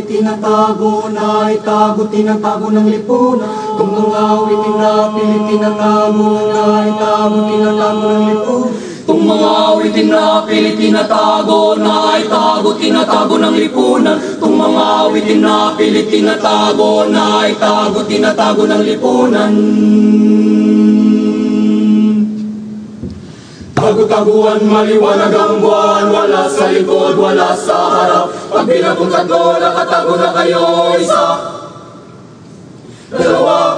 Tinatago na itago, tinatago ng lipunan. Kung mga awitin na pilit tinatago na itago, tinatago ng lipunan. Kung mga awitin na pilit tinatago na itago, tinatago ng lipunan. Kung mga awitin na pilit tinatago na itago, tinatago ng lipunan. Tago-taguan, maliwanag ang buwan, wala sa likod, wala sa harap. Pag binagong tatlo, nakatago na kayo. Isa, dalawa,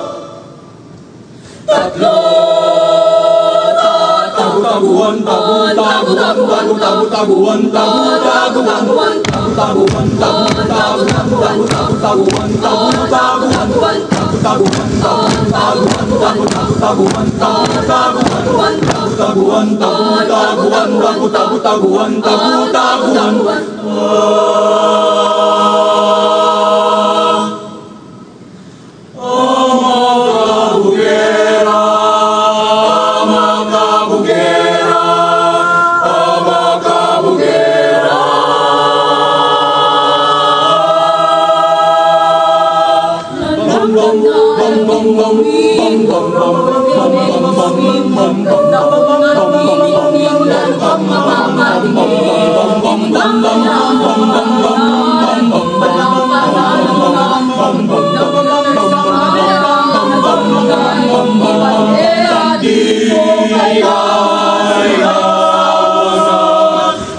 tatlo. Tago-taguan, tago-taguan, tago-taguan, tago-taguan, tago-taguan, tago-taguan, tago-taguan, taguan,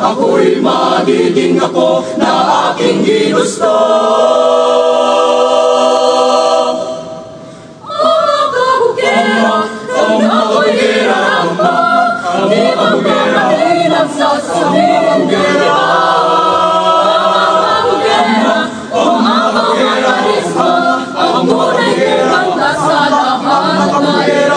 ako'y magiging ako na aking ginusto. Mga kabugera, mga kabugera, mga kabugera, ilang sasabihin kabugera. Mga kabugera, ang muna'y ganda sa lahat na iba.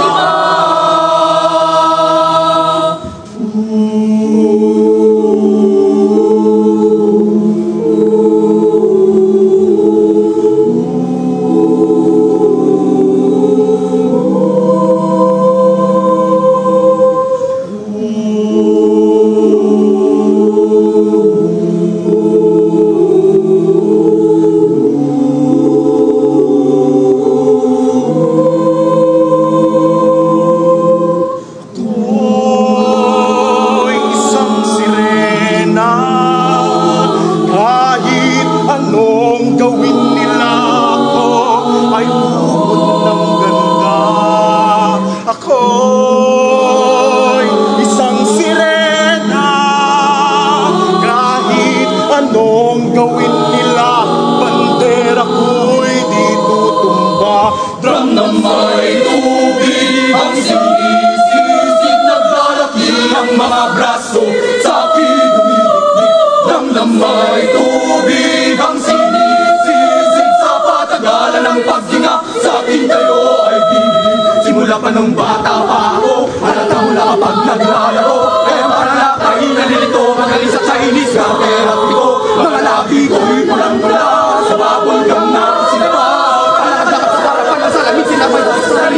Drum na may tubig, ang sinisisig, naglalaki ang mga braso, sa akin dumidikdik. Drum na may tubig, ang sinisisig, sa patagalan ng paghinga, sa akin kayo ay bibig. Simula pa nung bata pa ako, halata mo na kapag naglalaro, kaya malalakay, nalilito, magaling sa Chinese, kapera ko, mga labi ko'y pulang-pula, sa babol kang nasinapa.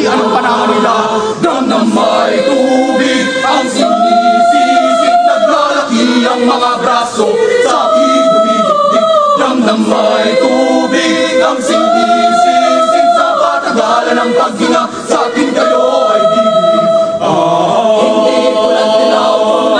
Anong panahon nila? Drum na may tubig, ang sinisisig, naglalaki ang mga braso, sa akin dumidikdik. Drum na may tubig, ang sinisisig, sa patagalan ng paghinga, sa akin kayo ay bibig. Hindi ko lang tinaw kung